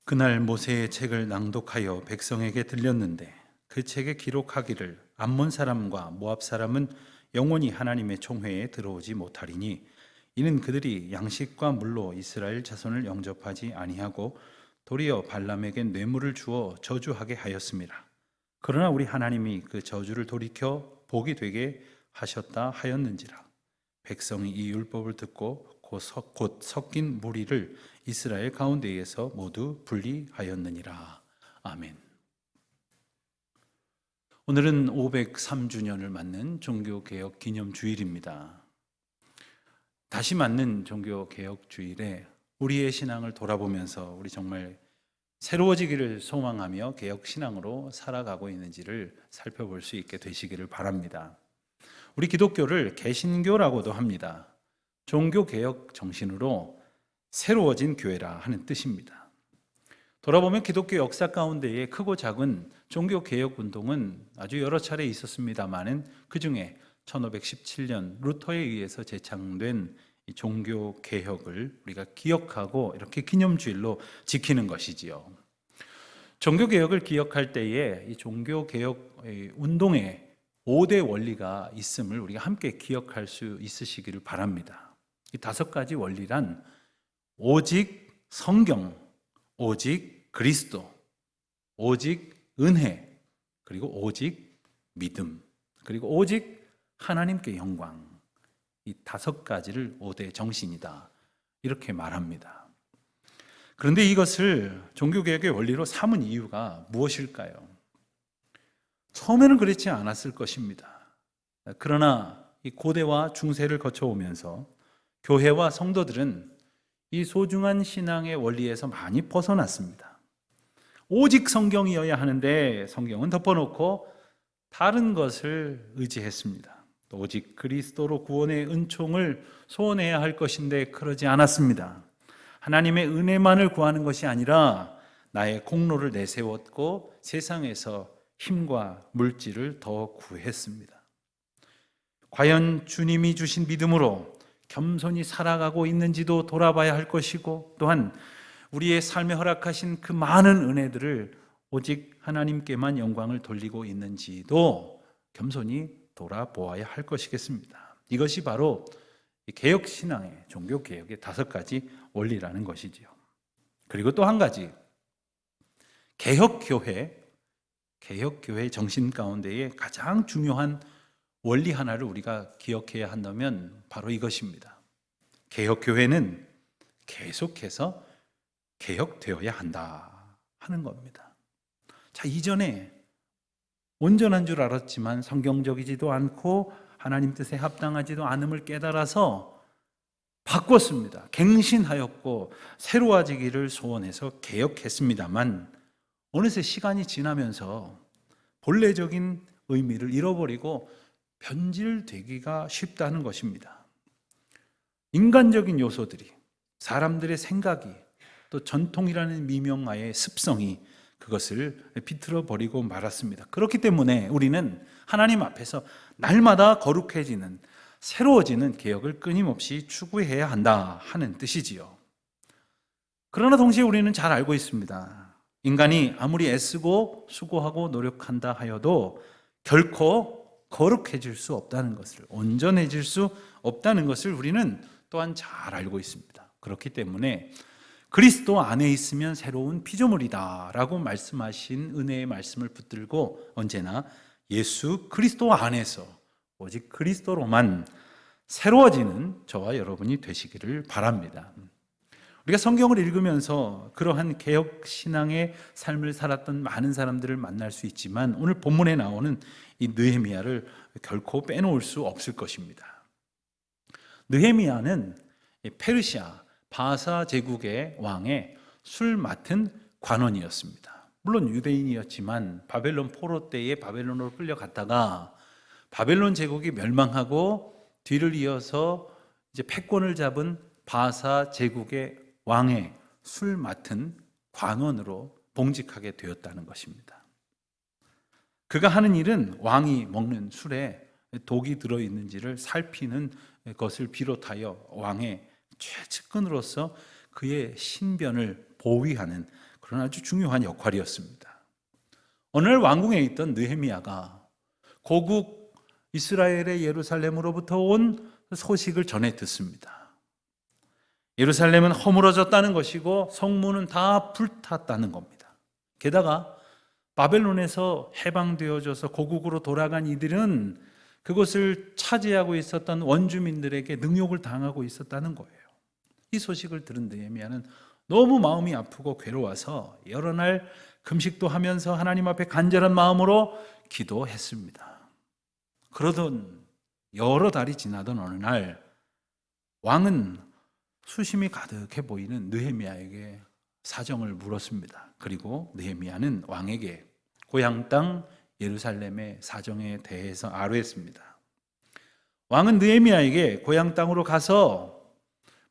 그날 모세의 책을 낭독하여 백성에게 들렸는데 그 책에 기록하기를 암몬 사람과 모압 사람은 영원히 하나님의 총회에 들어오지 못하리니 이는 그들이 양식과 물로 이스라엘 자손을 영접하지 아니하고 도리어 발람에게 뇌물을 주어 저주하게 하였습니다. 그러나 우리 하나님이 그 저주를 돌이켜 복이 되게 하셨다 하였는지라. 백성이 이 율법을 듣고 곧 섞인 무리를 이스라엘 가운데에서 모두 분리하였느니라. 아멘. 오늘은 503주년을 맞는 종교개혁 기념주일입니다. 다시 맞는 종교개혁 주일에 우리의 신앙을 돌아보면서 우리 정말 새로워지기를 소망하며 개혁신앙으로 살아가고 있는지를 살펴볼 수 있게 되시기를 바랍니다. 우리 기독교를 개신교라고도 합니다. 종교개혁 정신으로 새로워진 교회라 하는 뜻입니다. 돌아보면 기독교 역사 가운데에 크고 작은 종교개혁 운동은 아주 여러 차례 있었습니다마는 그 중에 1517년 루터에 의해서 제창된 이 종교개혁을 우리가 기억하고 이렇게 기념주일로 지키는 것이지요. 종교개혁을 기억할 때에 이 종교개혁 운동의 5대 원리가 있음을 우리가 함께 기억할 수 있으시기를 바랍니다. 이 5가지 원리란 오직 성경, 오직 그리스도, 오직 은혜, 그리고 오직 믿음, 그리고 오직 하나님께 영광. 이 5가지를 5대 정신이다. 이렇게 말합니다. 그런데 이것을 종교개혁의 원리로 삼은 이유가 무엇일까요? 처음에는 그렇지 않았을 것입니다. 그러나 이 고대와 중세를 거쳐오면서 교회와 성도들은 이 소중한 신앙의 원리에서 많이 벗어났습니다. 오직 성경이어야 하는데 성경은 덮어놓고 다른 것을 의지했습니다. 또 오직 그리스도로 구원의 은총을 소원해야 할 것인데 그러지 않았습니다. 하나님의 은혜만을 구하는 것이 아니라 나의 공로를 내세웠고 세상에서 힘과 물질을 더 구했습니다. 과연 주님이 주신 믿음으로 겸손히 살아가고 있는지도 돌아봐야 할 것이고, 또한 우리의 삶에 허락하신 그 많은 은혜들을 오직 하나님께만 영광을 돌리고 있는지도 겸손히 돌아보아야 할 것이겠습니다. 이것이 바로 개혁신앙의 종교개혁의 5가지 원리라는 것이지요. 그리고 또 한 가지, 개혁교회 정신 가운데에 가장 중요한 원리 하나를 우리가 기억해야 한다면 바로 이것입니다. 개혁교회는 계속해서 개혁되어야 한다 하는 겁니다. 자, 이전에 온전한 줄 알았지만 성경적이지도 않고 하나님 뜻에 합당하지도 않음을 깨달아서 바꿨습니다. 갱신하였고 새로워지기를 소원해서 개혁했습니다만 어느새 시간이 지나면서 본래적인 의미를 잃어버리고 변질되기가 쉽다는 것입니다. 인간적인 요소들이, 사람들의 생각이, 또 전통이라는 미명하의 습성이 그것을 비틀어 버리고 말았습니다. 그렇기 때문에 우리는 하나님 앞에서 날마다 거룩해지는, 새로워지는 개혁을 끊임없이 추구해야 한다 하는 뜻이지요. 그러나 동시에 우리는 잘 알고 있습니다. 인간이 아무리 애쓰고 수고하고 노력한다 하여도 결코 거룩해질 수 없다는 것을, 온전해질 수 없다는 것을 우리는 또한 잘 알고 있습니다. 그렇기 때문에 그리스도 안에 있으면 새로운 피조물이다 라고 말씀하신 은혜의 말씀을 붙들고 언제나 예수 그리스도 안에서 오직 그리스도로만 새로워지는 저와 여러분이 되시기를 바랍니다. 우리가 성경을 읽으면서 그러한 개혁신앙의 삶을 살았던 많은 사람들을 만날 수 있지만 오늘 본문에 나오는 이 느헤미야를 결코 빼놓을 수 없을 것입니다. 느헤미야는 페르시아 바사 제국의 왕의 술 맡은 관원이었습니다. 물론 유대인이었지만 바벨론 포로 때에 바벨론으로 끌려갔다가 바벨론 제국이 멸망하고 뒤를 이어서 이제 패권을 잡은 바사 제국의 왕의 술 맡은 관원으로 봉직하게 되었다는 것입니다. 그가 하는 일은 왕이 먹는 술에 독이 들어있는지를 살피는 것을 비롯하여 왕의 최측근으로서 그의 신변을 보위하는 그런 아주 중요한 역할이었습니다. 어느 날 왕궁에 있던 느헤미야가 고국 이스라엘의 예루살렘으로부터 온 소식을 전해 듣습니다. 예루살렘은 허물어졌다는 것이고 성문은 다 불탔다는 겁니다. 게다가 바벨론에서 해방되어져서 고국으로 돌아간 이들은 그곳을 차지하고 있었던 원주민들에게 능욕을 당하고 있었다는 거예요. 이 소식을 들은 느헤미야는 너무 마음이 아프고 괴로워서 여러 날 금식도 하면서 하나님 앞에 간절한 마음으로 기도했습니다. 그러던 여러 달이 지나던 어느 날 왕은 수심이 가득해 보이는 느헤미야에게 사정을 물었습니다. 그리고 느헤미야는 왕에게 고향 땅 예루살렘의 사정에 대해서 아뢰었습니다. 왕은 느헤미야에게 고향 땅으로 가서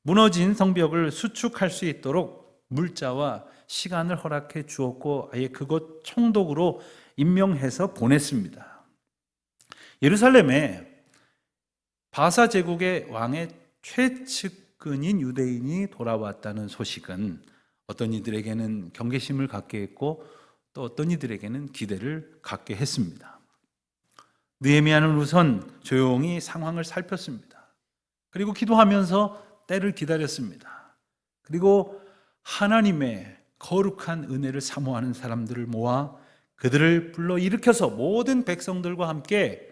무너진 성벽을 수축할 수 있도록 물자와 시간을 허락해 주었고 아예 그곳 총독으로 임명해서 보냈습니다. 예루살렘에 바사 제국의 왕의 최측근인 유대인이 돌아왔다는 소식은 어떤 이들에게는 경계심을 갖게 했고 또 어떤 이들에게는 기대를 갖게 했습니다. 느헤미야는 우선 조용히 상황을 살폈습니다. 그리고 기도하면서 때를 기다렸습니다. 그리고 하나님의 거룩한 은혜를 사모하는 사람들을 모아 그들을 불러일으켜서 모든 백성들과 함께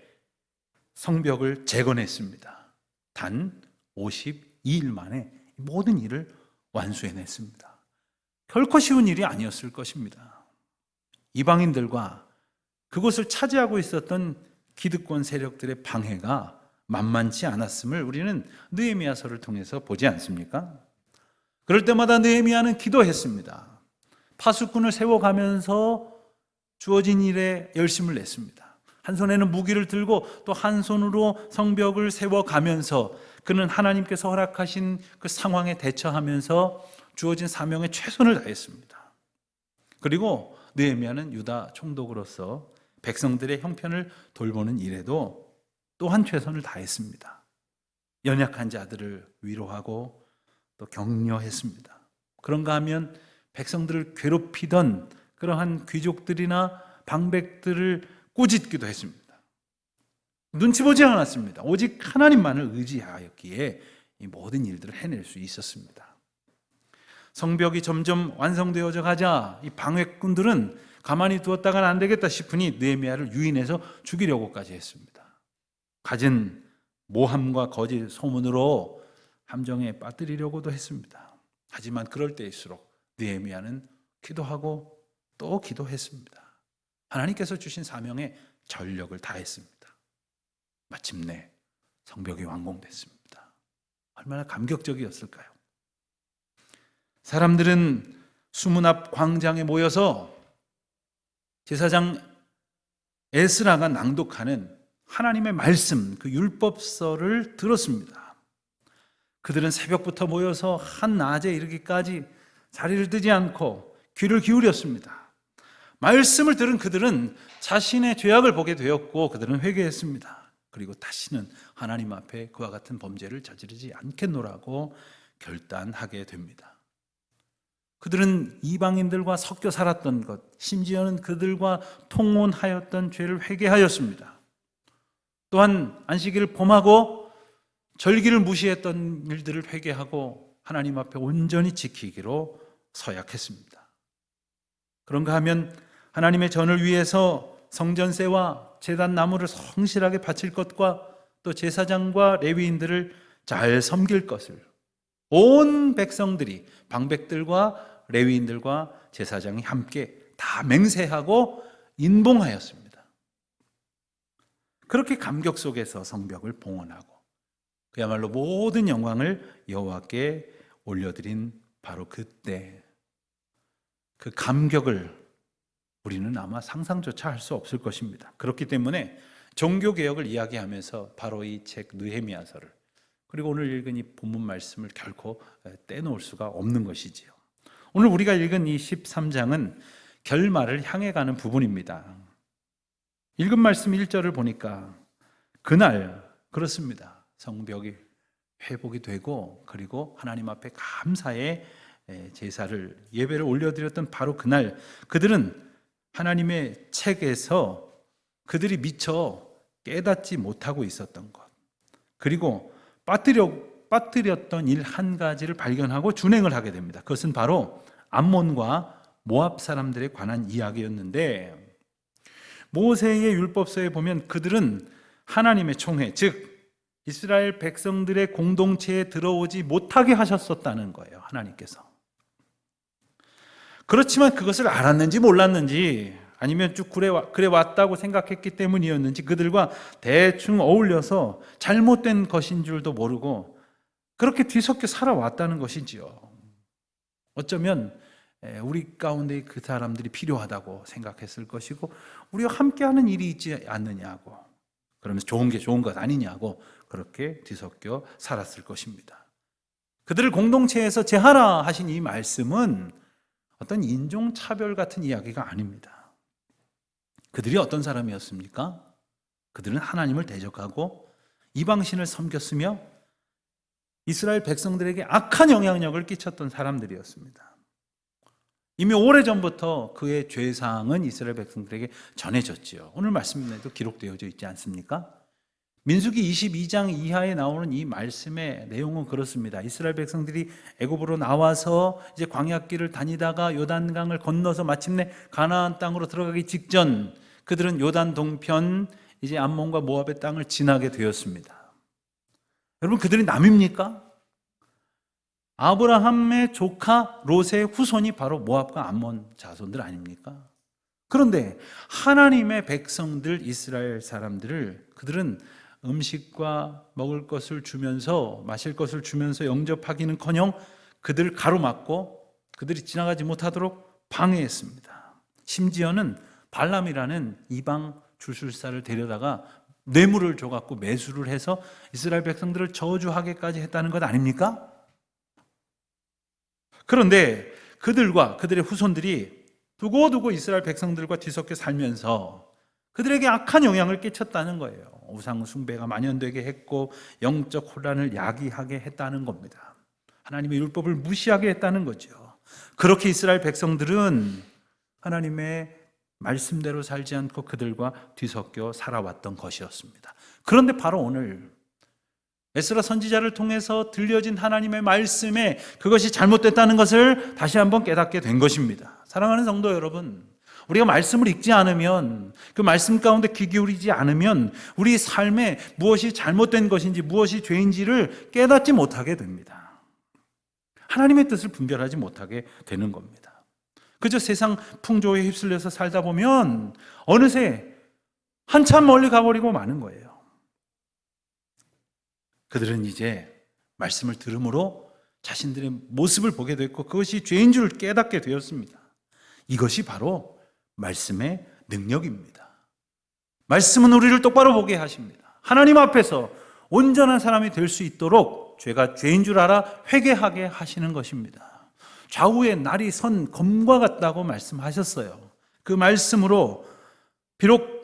성벽을 재건했습니다. 단 52일 만에 모든 일을 완수해냈습니다. 결코 쉬운 일이 아니었을 것입니다. 이방인들과 그곳을 차지하고 있었던 기득권 세력들의 방해가 만만치 않았음을 우리는 느헤미야서를 통해서 보지 않습니까? 그럴 때마다 느헤미야는 기도했습니다. 파수꾼을 세워가면서 주어진 일에 열심을 냈습니다. 한 손에는 무기를 들고 또 한 손으로 성벽을 세워가면서 그는 하나님께서 허락하신 그 상황에 대처하면서 주어진 사명에 최선을 다했습니다. 그리고 느헤미야는 유다 총독으로서 백성들의 형편을 돌보는 일에도 또한 최선을 다했습니다. 연약한 자들을 위로하고 또 격려했습니다. 그런가 하면 백성들을 괴롭히던 그러한 귀족들이나 방백들을 꾸짖기도 했습니다. 눈치 보지 않았습니다. 오직 하나님만을 의지하였기에 이 모든 일들을 해낼 수 있었습니다. 성벽이 점점 완성되어져 가자 이 방해꾼들은 가만히 두었다가는 안 되겠다 싶으니 느헤미야를 유인해서 죽이려고까지 했습니다. 갖은 모함과 거짓 소문으로 함정에 빠뜨리려고도 했습니다. 하지만 그럴 때일수록 느헤미야는 기도하고 또 기도했습니다. 하나님께서 주신 사명에 전력을 다했습니다. 마침내 성벽이 완공됐습니다. 얼마나 감격적이었을까요? 사람들은 수문 앞 광장에 모여서 제사장 에스라가 낭독하는 하나님의 말씀, 그 율법서를 들었습니다. 그들은 새벽부터 모여서 한낮에 이르기까지 자리를 뜨지 않고 귀를 기울였습니다. 말씀을 들은 그들은 자신의 죄악을 보게 되었고 그들은 회개했습니다. 그리고 다시는 하나님 앞에 그와 같은 범죄를 저지르지 않겠노라고 결단하게 됩니다. 그들은 이방인들과 섞여 살았던 것, 심지어는 그들과 통혼하였던 죄를 회개하였습니다. 또한 안식일을 범하고 절기를 무시했던 일들을 회개하고 하나님 앞에 온전히 지키기로 서약했습니다. 그런가 하면 하나님의 전을 위해서 성전세와 제단 나무를 성실하게 바칠 것과 또 제사장과 레위인들을 잘 섬길 것을 온 백성들이 방백들과 레위인들과 제사장이 함께 다 맹세하고 인봉하였습니다. 그렇게 감격 속에서 성벽을 봉헌하고 그야말로 모든 영광을 여호와께 올려드린 바로 그때 그 감격을 우리는 아마 상상조차 할 수 없을 것입니다. 그렇기 때문에 종교개혁을 이야기하면서 바로 이 책 느헤미야서를 그리고 오늘 읽은 이 본문 말씀을 결코 떼놓을 수가 없는 것이지요. 오늘 우리가 읽은 이 13장은 결말을 향해 가는 부분입니다. 읽은 말씀 1절을 보니까 그날 그렇습니다. 성벽이 회복이 되고 그리고 하나님 앞에 감사의 제사를 예배를 올려드렸던 바로 그날 그들은 하나님의 책에서 그들이 미처 깨닫지 못하고 있었던 것, 그리고 빠뜨렸던 일 한 가지를 발견하고 준행을 하게 됩니다. 그것은 바로 암몬과 모압 사람들에 관한 이야기였는데, 모세의 율법서에 보면 그들은 하나님의 총회, 즉 이스라엘 백성들의 공동체에 들어오지 못하게 하셨었다는 거예요, 하나님께서. 그렇지만 그것을 알았는지 몰랐는지, 아니면 쭉 그래 왔다고 생각했기 때문이었는지 그들과 대충 어울려서 잘못된 것인 줄도 모르고 그렇게 뒤섞여 살아왔다는 것이지요. 어쩌면 우리 가운데 그 사람들이 필요하다고 생각했을 것이고, 우리와 함께하는 일이 있지 않느냐고, 그러면서 좋은 게 좋은 것 아니냐고 그렇게 뒤섞여 살았을 것입니다. 그들을 공동체에서 제하라 하신 이 말씀은 어떤 인종차별 같은 이야기가 아닙니다. 그들이 어떤 사람이었습니까? 그들은 하나님을 대적하고 이방신을 섬겼으며 이스라엘 백성들에게 악한 영향력을 끼쳤던 사람들이었습니다. 이미 오래전부터 그의 죄상은 이스라엘 백성들에게 전해졌지요. 오늘 말씀에도 기록되어져 있지 않습니까? 민수기 22장 이하에 나오는 이 말씀의 내용은 그렇습니다. 이스라엘 백성들이 애굽으로 나와서 이제 광야길을 다니다가 요단강을 건너서 마침내 가나안 땅으로 들어가기 직전 그들은 요단 동편 이제 암몬과 모압의 땅을 지나게 되었습니다. 여러분, 그들이 남입니까? 아브라함의 조카 롯의 후손이 바로 모압과 암몬 자손들 아닙니까? 그런데 하나님의 백성들 이스라엘 사람들을 그들은 음식과 먹을 것을 주면서 마실 것을 주면서 영접하기는커녕 그들을 가로막고 그들이 지나가지 못하도록 방해했습니다. 심지어는 발람이라는 이방 주술사를 데려다가 뇌물을 줘갖고 매수를 해서 이스라엘 백성들을 저주하게까지 했다는 것 아닙니까? 그런데 그들과 그들의 후손들이 두고두고 이스라엘 백성들과 뒤섞여 살면서 그들에게 악한 영향을 끼쳤다는 거예요. 우상 숭배가 만연되게 했고 영적 혼란을 야기하게 했다는 겁니다. 하나님의 율법을 무시하게 했다는 거죠. 그렇게 이스라엘 백성들은 하나님의 말씀대로 살지 않고 그들과 뒤섞여 살아왔던 것이었습니다. 그런데 바로 오늘 에스라 선지자를 통해서 들려진 하나님의 말씀에 그것이 잘못됐다는 것을 다시 한번 깨닫게 된 것입니다. 사랑하는 성도 여러분, 우리가 말씀을 읽지 않으면, 그 말씀 가운데 귀 기울이지 않으면 우리 삶에 무엇이 잘못된 것인지 무엇이 죄인지를 깨닫지 못하게 됩니다. 하나님의 뜻을 분별하지 못하게 되는 겁니다. 그저 세상 풍조에 휩쓸려서 살다 보면 어느새 한참 멀리 가버리고 마는 거예요. 그들은 이제 말씀을 들음으로 자신들의 모습을 보게 됐고 그것이 죄인 줄 깨닫게 되었습니다. 이것이 바로 말씀의 능력입니다. 말씀은 우리를 똑바로 보게 하십니다. 하나님 앞에서 온전한 사람이 될 수 있도록 죄가 죄인 줄 알아 회개하게 하시는 것입니다. 좌우에 날이 선 검과 같다고 말씀하셨어요. 그 말씀으로 비록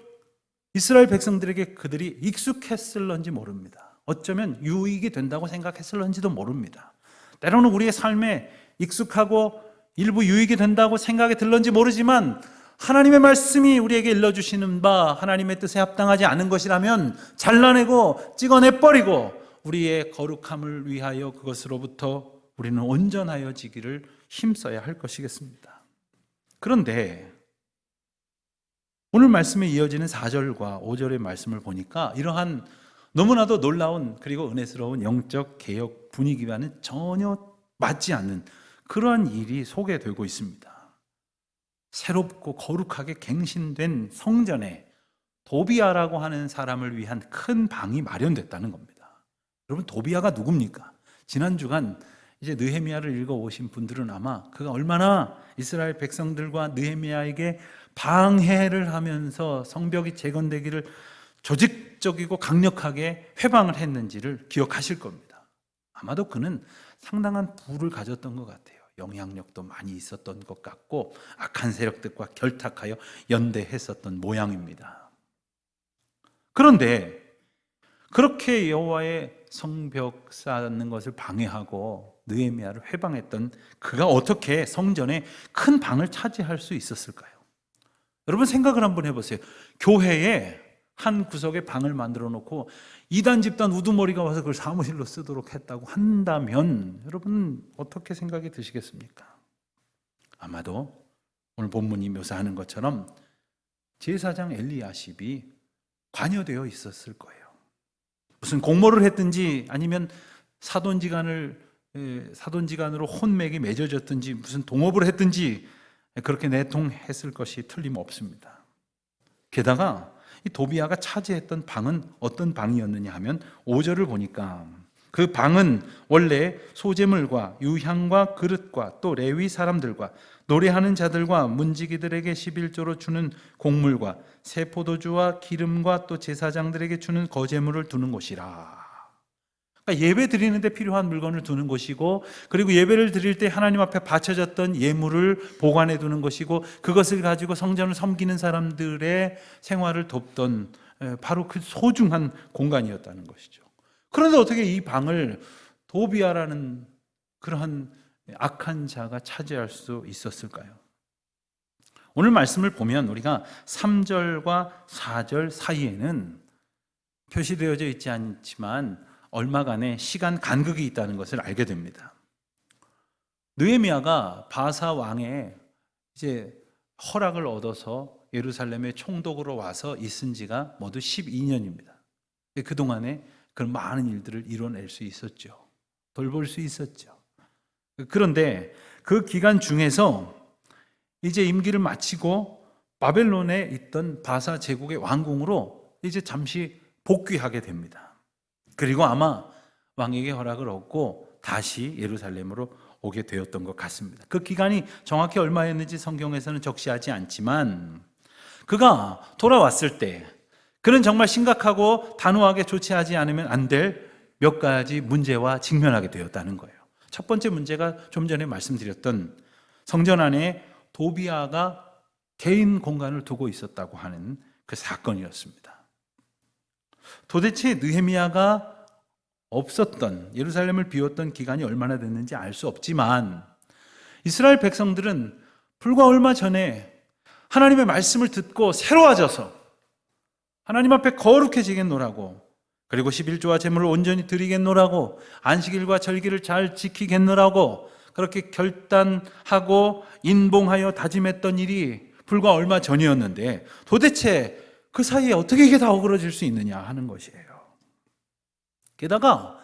이스라엘 백성들에게 그들이 익숙했을런지 모릅니다. 어쩌면 유익이 된다고 생각했을런지도 모릅니다. 때로는 우리의 삶에 익숙하고 일부 유익이 된다고 생각이 들런지 모르지만 하나님의 말씀이 우리에게 일러주시는 바 하나님의 뜻에 합당하지 않은 것이라면 잘라내고 찍어내버리고 우리의 거룩함을 위하여 그것으로부터 우리는 온전하여지기를 힘써야 할 것이겠습니다. 그런데 오늘 말씀에 이어지는 4절과 5절의 말씀을 보니까 이러한 너무나도 놀라운 그리고 은혜스러운 영적 개혁 분위기와는 전혀 맞지 않는 그러한 일이 소개되고 있습니다. 새롭고 거룩하게 갱신된 성전에 도비아라고 하는 사람을 위한 큰 방이 마련됐다는 겁니다. 여러분, 도비아가 누굽니까? 지난 주간 이제 느헤미야를 읽어오신 분들은 아마 그가 얼마나 이스라엘 백성들과 느헤미야에게 방해를 하면서 성벽이 재건되기를 조직적이고 강력하게 회방을 했는지를 기억하실 겁니다. 아마도 그는 상당한 부를 가졌던 것 같아요. 영향력도 많이 있었던 것 같고 악한 세력들과 결탁하여 연대했었던 모양입니다. 그런데 그렇게 여호와의 성벽 쌓는 것을 방해하고 느헤미야를 회방했던 그가 어떻게 성전에 큰 방을 차지할 수 있었을까요? 여러분 생각을 한번 해보세요. 교회에 한 구석에 방을 만들어 놓고 이단 집단 우두머리가 와서 그걸 사무실로 쓰도록 했다고 한다면 여러분 어떻게 생각이 드시겠습니까? 아마도 오늘 본문이 묘사하는 것처럼 제사장 엘리야십이 관여되어 있었을 거예요. 무슨 공모를 했든지 아니면 사돈지간으로 혼맥이 맺어졌든지 무슨 동업을 했든지 그렇게 내통했을 것이 틀림없습니다. 게다가 이 도비야가 차지했던 방은 어떤 방이었느냐 하면 5절을 보니까 그 방은 원래 소재물과 유향과 그릇과 또 레위 사람들과 노래하는 자들과 문지기들에게 11조로 주는 곡물과 새 포도주와 기름과 또 제사장들에게 주는 거제물을 두는 곳이라. 그러니까 예배 드리는데 필요한 물건을 두는 곳이고, 그리고 예배를 드릴 때 하나님 앞에 바쳐졌던 예물을 보관해 두는 것이고, 그것을 가지고 성전을 섬기는 사람들의 생활을 돕던 바로 그 소중한 공간이었다는 것이죠. 그런데 어떻게 이 방을 도비야라는 그러한 악한 자가 차지할 수 있었을까요? 오늘 말씀을 보면 우리가 3절과 4절 사이에는 표시되어져 있지 않지만 얼마간의 시간 간극이 있다는 것을 알게 됩니다. 느헤미야가 바사 왕의 이제 허락을 얻어서 예루살렘에 총독으로 와서 있은 지가 모두 12년입니다. 그동안에 그런 많은 일들을 이뤄낼 수 있었죠. 돌볼 수 있었죠. 그런데 그 기간 중에서 이제 임기를 마치고 바벨론에 있던 바사 제국의 왕궁으로 이제 잠시 복귀하게 됩니다. 그리고 아마 왕에게 허락을 얻고 다시 예루살렘으로 오게 되었던 것 같습니다. 그 기간이 정확히 얼마였는지 성경에서는 적시하지 않지만 그가 돌아왔을 때 그는 정말 심각하고 단호하게 조치하지 않으면 안 될 몇 가지 문제와 직면하게 되었다는 거예요. 첫 번째 문제가 좀 전에 말씀드렸던 성전 안에 도비야가 개인 공간을 두고 있었다고 하는 그 사건이었습니다. 도대체 느헤미야가 없었던, 예루살렘을 비웠던 기간이 얼마나 됐는지 알 수 없지만 이스라엘 백성들은 불과 얼마 전에 하나님의 말씀을 듣고 새로워져서 하나님 앞에 거룩해지겠노라고, 그리고 11조와 제물을 온전히 드리겠노라고, 안식일과 절기를 잘 지키겠노라고 그렇게 결단하고 인봉하여 다짐했던 일이 불과 얼마 전이었는데 도대체 그 사이에 어떻게 이게 다 어그러질 수 있느냐 하는 것이에요. 게다가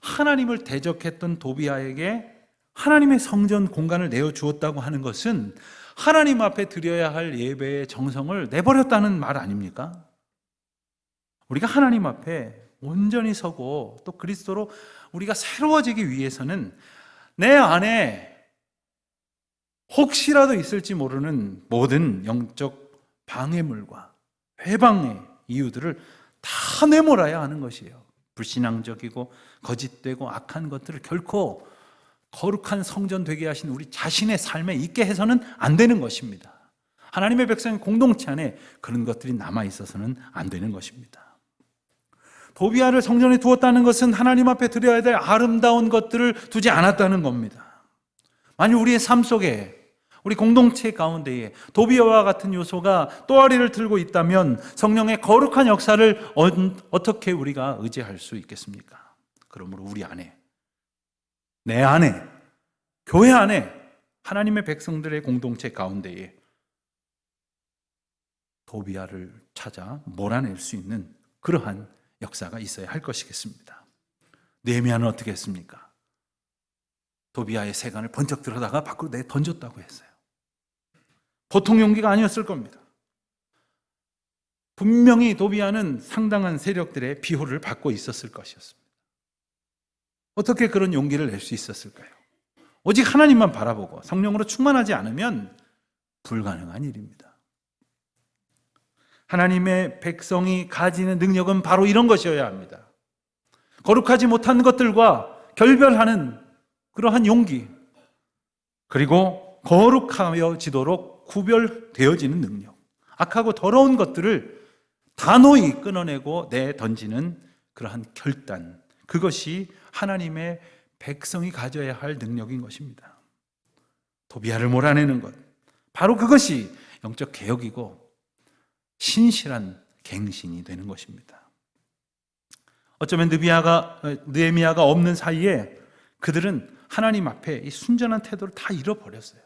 하나님을 대적했던 도비야에게 하나님의 성전 공간을 내어주었다고 하는 것은 하나님 앞에 드려야 할 예배의 정성을 내버렸다는 말 아닙니까? 우리가 하나님 앞에 온전히 서고 또 그리스도로 우리가 새로워지기 위해서는 내 안에 혹시라도 있을지 모르는 모든 영적 방해물과 회방의 이유들을 다 내몰아야 하는 것이에요. 불신앙적이고 거짓되고 악한 것들을 결코 거룩한 성전 되게 하신 우리 자신의 삶에 있게 해서는 안 되는 것입니다. 하나님의 백성의 공동체 안에 그런 것들이 남아있어서는 안 되는 것입니다. 도비야를 성전에 두었다는 것은 하나님 앞에 드려야 될 아름다운 것들을 두지 않았다는 겁니다. 만약 우리의 삶 속에, 우리 공동체 가운데에 도비야와 같은 요소가 또아리를 들고 있다면 성령의 거룩한 역사를 어떻게 우리가 의지할 수 있겠습니까? 그러므로 우리 안에, 내 안에, 교회 안에 하나님의 백성들의 공동체 가운데에 도비야를 찾아 몰아낼 수 있는 그러한 역사가 있어야 할 것이겠습니다. 느헤미야는 어떻게 했습니까? 도비야의 세간을 번쩍 들어다가 밖으로 던졌다고 했어요. 보통 용기가 아니었을 겁니다. 분명히 도비야는 상당한 세력들의 비호를 받고 있었을 것이었습니다. 어떻게 그런 용기를 낼 수 있었을까요? 오직 하나님만 바라보고 성령으로 충만하지 않으면 불가능한 일입니다. 하나님의 백성이 가지는 능력은 바로 이런 것이어야 합니다. 거룩하지 못한 것들과 결별하는 그러한 용기, 그리고 거룩하여지도록 구별되어지는 능력, 악하고 더러운 것들을 단호히 끊어내고 내던지는 그러한 결단, 그것이 하나님의 백성이 가져야 할 능력인 것입니다. 도비아를 몰아내는 것, 바로 그것이 영적 개혁이고 신실한 갱신이 되는 것입니다. 어쩌면 느헤미야가 없는 사이에 그들은 하나님 앞에 이 순전한 태도를 다 잃어버렸어요.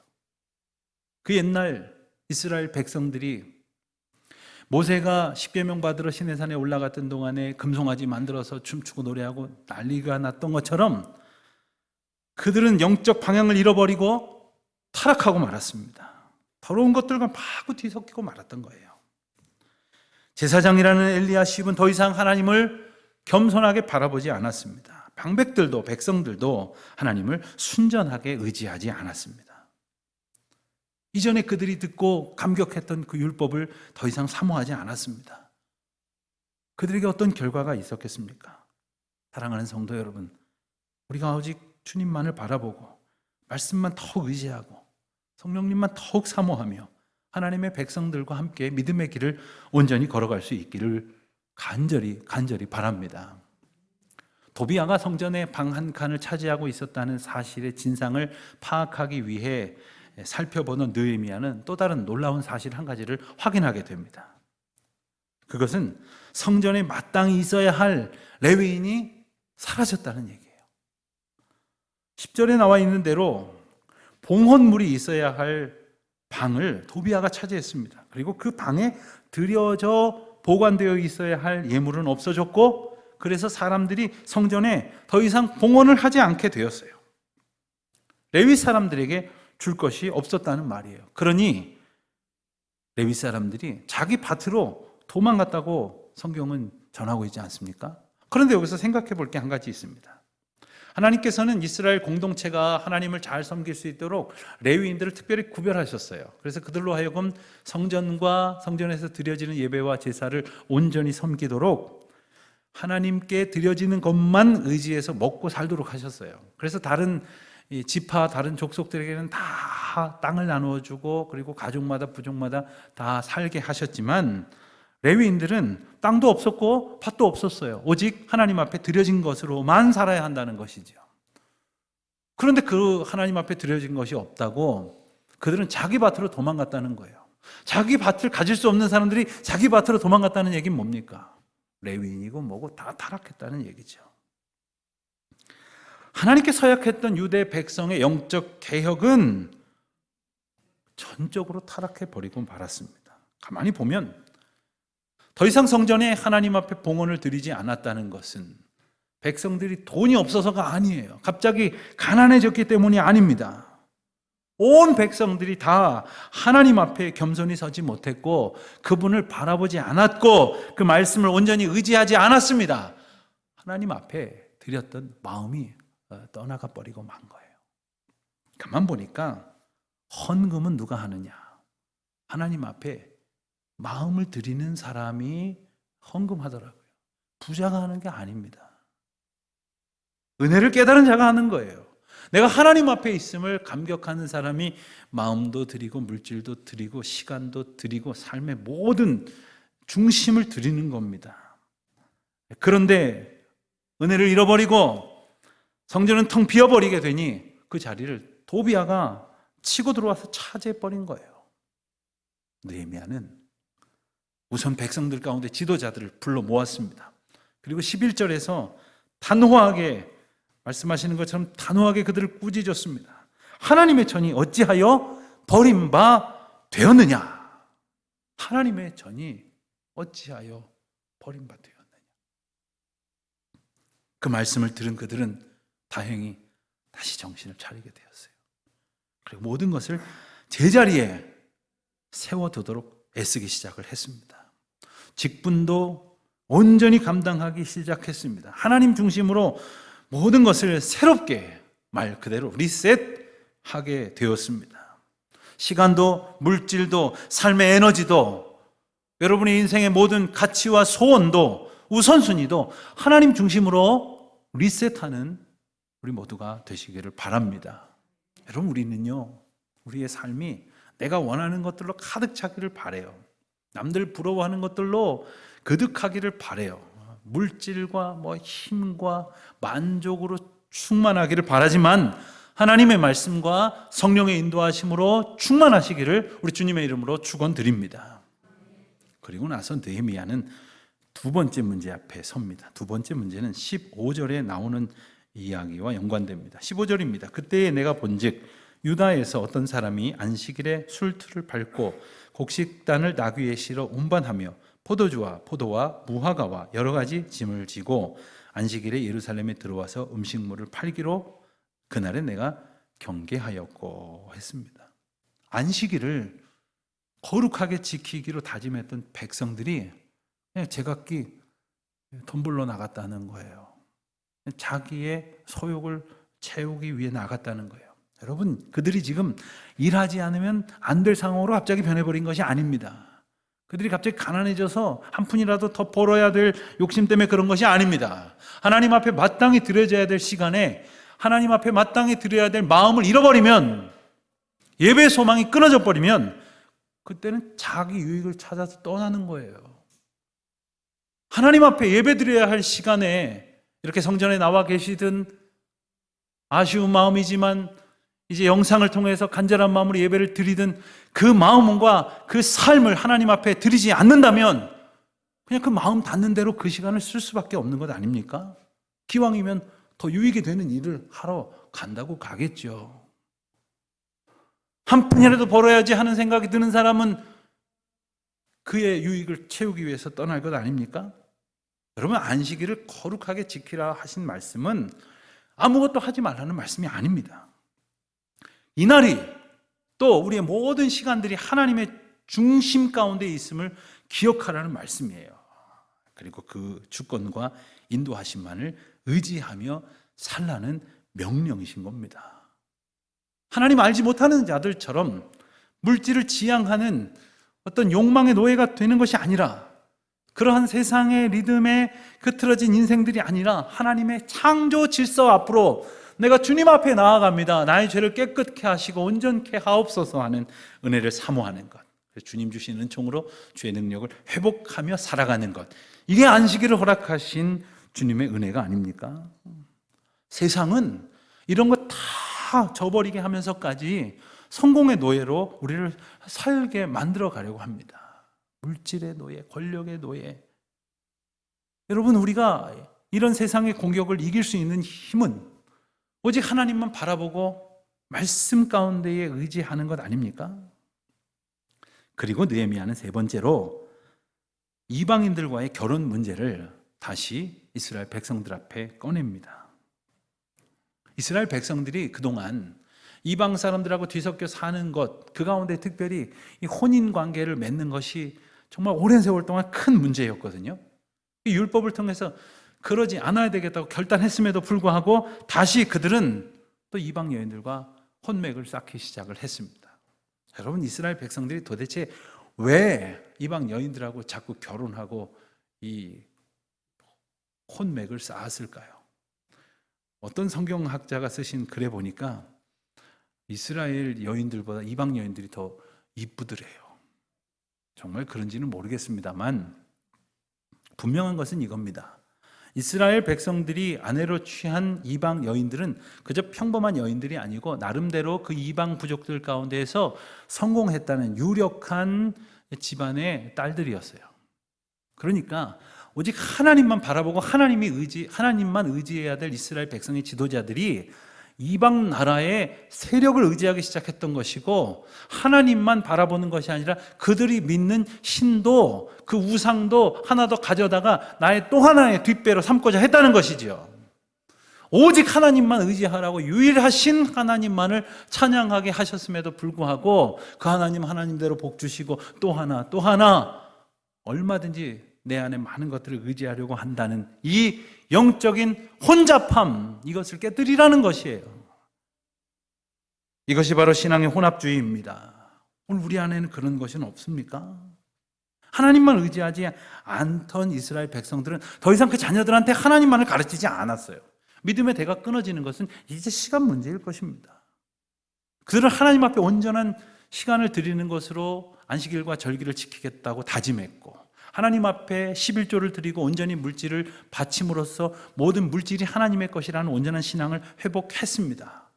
그 옛날 이스라엘 백성들이 모세가 십계명 받으러 시내산에 올라갔던 동안에 금송아지 만들어서 춤추고 노래하고 난리가 났던 것처럼 그들은 영적 방향을 잃어버리고 타락하고 말았습니다. 더러운 것들과 마구 뒤섞이고 말았던 거예요. 제사장이라는 엘리야십은 더 이상 하나님을 겸손하게 바라보지 않았습니다. 방백들도 백성들도 하나님을 순전하게 의지하지 않았습니다. 이전에 그들이 듣고 감격했던 그 율법을 더 이상 사모하지 않았습니다. 그들에게 어떤 결과가 있었겠습니까? 사랑하는 성도 여러분, 우리가 오직 주님만을 바라보고 말씀만 더욱 의지하고 성령님만 더욱 사모하며 하나님의 백성들과 함께 믿음의 길을 온전히 걸어갈 수 있기를 간절히 바랍니다. 도비아가 성전의 방 한 칸을 차지하고 있었다는 사실의 진상을 파악하기 위해 살펴보는 느헤미야는 또 다른 놀라운 사실 한 가지를 확인하게 됩니다. 그것은 성전에 마땅히 있어야 할 레위인이 사라졌다는 얘기예요. 10절에 나와 있는 대로 봉헌물이 있어야 할 방을 도비아가 차지했습니다. 그리고 그 방에 들여져 보관되어 있어야 할 예물은 없어졌고, 그래서 사람들이 성전에 더 이상 봉헌을 하지 않게 되었어요. 레위 사람들에게 줄 것이 없었다는 말이에요. 그러니 레위 사람들이 자기 밭으로 도망갔다고 성경은 전하고 있지 않습니까? 그런데 여기서 생각해 볼 게 한 가지 있습니다. 하나님께서는 이스라엘 공동체가 하나님을 잘 섬길 수 있도록 레위인들을 특별히 구별하셨어요. 그래서 그들로 하여금 성전과 성전에서 드려지는 예배와 제사를 온전히 섬기도록 하나님께 드려지는 것만 의지해서 먹고 살도록 하셨어요. 그래서 다른 지파, 다른 족속들에게는 다 땅을 나누어주고 그리고 가족마다 부족마다 다 살게 하셨지만 레위인들은 땅도 없었고 밭도 없었어요. 오직 하나님 앞에 드려진 것으로만 살아야 한다는 것이죠. 그런데 그 하나님 앞에 드려진 것이 없다고 그들은 자기 밭으로 도망갔다는 거예요. 자기 밭을 가질 수 없는 사람들이 자기 밭으로 도망갔다는 얘기는 뭡니까? 레위인이고 뭐고 다 타락했다는 얘기죠. 하나님께 서약했던 유대 백성의 영적 개혁은 전적으로 타락해버리고 말았습니다. 가만히 보면 더 이상 성전에 하나님 앞에 봉헌을 드리지 않았다는 것은 백성들이 돈이 없어서가 아니에요. 갑자기 가난해졌기 때문이 아닙니다. 온 백성들이 다 하나님 앞에 겸손히 서지 못했고 그분을 바라보지 않았고 그 말씀을 온전히 의지하지 않았습니다. 하나님 앞에 드렸던 마음이 떠나가 버리고 만 거예요. 가만 보니까 헌금은 누가 하느냐? 하나님 앞에 마음을 드리는 사람이 헌금하더라고요. 부자가 하는 게 아닙니다. 은혜를 깨달은 자가 하는 거예요. 내가 하나님 앞에 있음을 감격하는 사람이 마음도 드리고 물질도 드리고 시간도 드리고 삶의 모든 중심을 드리는 겁니다. 그런데 은혜를 잃어버리고 성전은 텅 비어버리게 되니 그 자리를 도비아가 치고 들어와서 차지해버린 거예요. 느헤미야는 우선 백성들 가운데 지도자들을 불러 모았습니다. 그리고 11절에서 단호하게 말씀하시는 것처럼 단호하게 그들을 꾸짖었습니다. 하나님의 전이 어찌하여 버림바 되었느냐? 하나님의 전이 어찌하여 버림바 되었느냐? 그 말씀을 들은 그들은 다행히 다시 정신을 차리게 되었어요. 그리고 모든 것을 제자리에 세워두도록 애쓰기 시작을 했습니다. 직분도 온전히 감당하기 시작했습니다. 하나님 중심으로 모든 것을 새롭게 말 그대로 리셋하게 되었습니다. 시간도 물질도 삶의 에너지도 여러분의 인생의 모든 가치와 소원도 우선순위도 하나님 중심으로 리셋하는 우리 모두가 되시기를 바랍니다. 여러분, 우리는요, 우리의 삶이 내가 원하는 것들로 가득 차기를 바래요. 남들 부러워하는 것들로 그득하기를 바래요. 물질과 힘과 만족으로 충만하기를 바라지만 하나님의 말씀과 성령의 인도하심으로 충만하시기를 우리 주님의 이름으로 축원드립니다. 그리고 나서 느헤미야는 두 번째 문제 앞에 섭니다. 두 번째 문제는 15절에 나오는 이야기와 연관됩니다. 15절입니다. 그때에 내가 본즉 유다에서 어떤 사람이 안식일에 술틀을 밟고 곡식단을 나귀에 실어 운반하며 포도주와 포도와 무화과와 여러 가지 짐을 지고 안식일에 예루살렘에 들어와서 음식물을 팔기로 그날에 내가 경계하였고 했습니다. 안식일을 거룩하게 지키기로 다짐했던 백성들이 그냥 제각기 돈 벌러 나갔다는 거예요. 자기의 소욕을 채우기 위해 나갔다는 거예요. 여러분, 그들이 지금 일하지 않으면 안 될 상황으로 갑자기 변해버린 것이 아닙니다. 그들이 갑자기 가난해져서 한 푼이라도 더 벌어야 될 욕심 때문에 그런 것이 아닙니다. 하나님 앞에 마땅히 드려져야 될 시간에 하나님 앞에 마땅히 드려야 될 마음을 잃어버리면, 예배 소망이 끊어져 버리면 그때는 자기 유익을 찾아서 떠나는 거예요. 하나님 앞에 예배 드려야 할 시간에 이렇게 성전에 나와 계시든 아쉬운 마음이지만 이제 영상을 통해서 간절한 마음으로 예배를 드리든 그 마음과 그 삶을 하나님 앞에 드리지 않는다면 그냥 그 마음 닿는 대로 그 시간을 쓸 수밖에 없는 것 아닙니까? 기왕이면 더 유익이 되는 일을 하러 간다고 가겠죠. 한 푼이라도 벌어야지 하는 생각이 드는 사람은 그의 유익을 채우기 위해서 떠날 것 아닙니까? 여러분, 안식일을 거룩하게 지키라 하신 말씀은 아무것도 하지 말라는 말씀이 아닙니다. 이날이 또 우리의 모든 시간들이 하나님의 중심 가운데 있음을 기억하라는 말씀이에요. 그리고 그 주권과 인도하심만을 의지하며 살라는 명령이신 겁니다. 하나님 알지 못하는 자들처럼 물질을 지향하는 어떤 욕망의 노예가 되는 것이 아니라, 그러한 세상의 리듬에 흐트러진 인생들이 아니라 하나님의 창조 질서 앞으로 내가 주님 앞에 나아갑니다. 나의 죄를 깨끗게 하시고 온전케 하옵소서 하는 은혜를 사모하는 것, 주님 주신 은총으로 죄의 능력을 회복하며 살아가는 것, 이게 안식일을 허락하신 주님의 은혜가 아닙니까? 세상은 이런 거 다 저버리게 하면서까지 성공의 노예로 우리를 살게 만들어 가려고 합니다. 물질의 노예, 권력의 노예. 여러분, 우리가 이런 세상의 공격을 이길 수 있는 힘은 오직 하나님만 바라보고 말씀 가운데에 의지하는 것 아닙니까? 그리고 느헤미야는 세 번째로 이방인들과의 결혼 문제를 다시 이스라엘 백성들 앞에 꺼냅니다. 이스라엘 백성들이 그동안 이방 사람들하고 뒤섞여 사는 것, 그 가운데 특별히 이 혼인 관계를 맺는 것이 정말 오랜 세월 동안 큰 문제였거든요. 이 율법을 통해서 그러지 않아야 되겠다고 결단했음에도 불구하고 다시 그들은 또 이방 여인들과 혼맥을 쌓기 시작을 했습니다. 여러분, 이스라엘 백성들이 도대체 왜 이방 여인들하고 자꾸 결혼하고 이 혼맥을 쌓았을까요? 어떤 성경학자가 쓰신 글에 보니까 이스라엘 여인들보다 이방 여인들이 더 이쁘더래요. 정말 그런지는 모르겠습니다만 분명한 것은 이겁니다. 이스라엘 백성들이 아내로 취한 이방 여인들은 그저 평범한 여인들이 아니고 나름대로 그 이방 부족들 가운데에서 성공했다는 유력한 집안의 딸들이었어요. 그러니까 오직 하나님만 바라보고 하나님만 의지해야 될 이스라엘 백성의 지도자들이 이방 나라의 세력을 의지하기 시작했던 것이고, 하나님만 바라보는 것이 아니라 그들이 믿는 신도, 그 우상도 하나 더 가져다가 나의 또 하나의 뒷배로 삼고자 했다는 것이죠. 오직 하나님만 의지하라고 유일하신 하나님만을 찬양하게 하셨음에도 불구하고 그 하나님대로 복 주시고 또 하나 얼마든지 내 안에 많은 것들을 의지하려고 한다는 이 영적인 혼잡함, 이것을 깨뜨리라는 것이에요. 이것이 바로 신앙의 혼합주의입니다. 오늘 우리 안에는 그런 것은 없습니까? 하나님만 의지하지 않던 이스라엘 백성들은 더 이상 그 자녀들한테 하나님만을 가르치지 않았어요. 믿음의 대가 끊어지는 것은 이제 시간 문제일 것입니다. 그들은 하나님 앞에 온전한 시간을 드리는 것으로 안식일과 절기를 지키겠다고 다짐했고, 하나님 앞에 11조를 드리고 온전히 물질을 바침으로써 모든 물질이 하나님의 것이라는 온전한 신앙을 회복했습니다.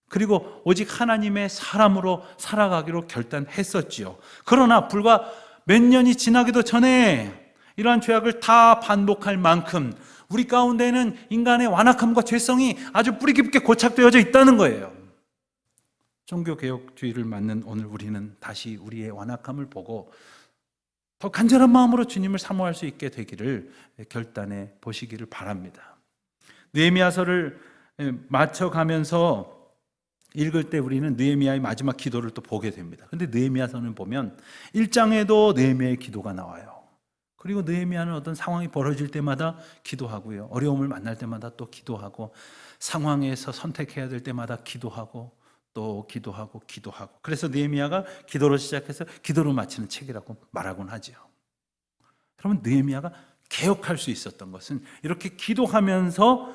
그리고 오직 하나님의 사람으로 살아가기로 결단했었지요. 그러나 불과 몇 년이 지나기도 전에 이러한 죄악을 다 반복할 만큼 우리 가운데는 인간의 완악함과 죄성이 아주 뿌리 깊게 고착되어져 있다는 거예요. 종교개혁주의를 맞는 오늘 우리는 다시 우리의 완악함을 보고 더 간절한 마음으로 주님을 사모할 수 있게 되기를 결단해 보시기를 바랍니다. 느헤미야서를 맞춰가면서 읽을 때 우리는 느헤미야의 마지막 기도를 또 보게 됩니다. 근데 느헤미야서는 보면 1장에도 느헤미야의 기도가 나와요. 그리고 느헤미야는 어떤 상황이 벌어질 때마다 기도하고요. 어려움을 만날 때마다 또 기도하고, 상황에서 선택해야 될 때마다 기도하고 또 기도하고. 그래서 느헤미야가 기도로 시작해서 기도로 마치는 책이라고 말하곤 하죠. 그러면 느헤미야가 개혁할 수 있었던 것은 이렇게 기도하면서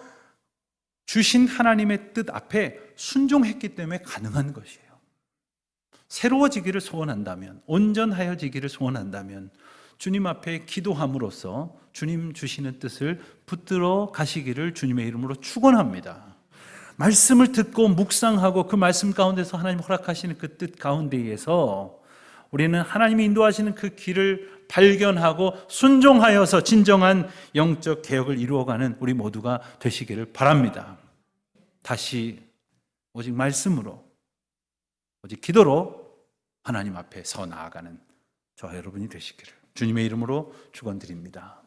주신 하나님의 뜻 앞에 순종했기 때문에 가능한 것이에요. 새로워지기를 소원한다면, 온전하여지기를 소원한다면 주님 앞에 기도함으로써 주님 주시는 뜻을 붙들어 가시기를 주님의 이름으로 축원합니다. 말씀을 듣고 묵상하고 그 말씀 가운데서 하나님 허락하시는 그 뜻 가운데에서 우리는 하나님이 인도하시는 그 길을 발견하고 순종하여서 진정한 영적 개혁을 이루어가는 우리 모두가 되시기를 바랍니다. 다시 오직 말씀으로, 오직 기도로 하나님 앞에 서 나아가는 저와 여러분이 되시기를 주님의 이름으로 축원드립니다.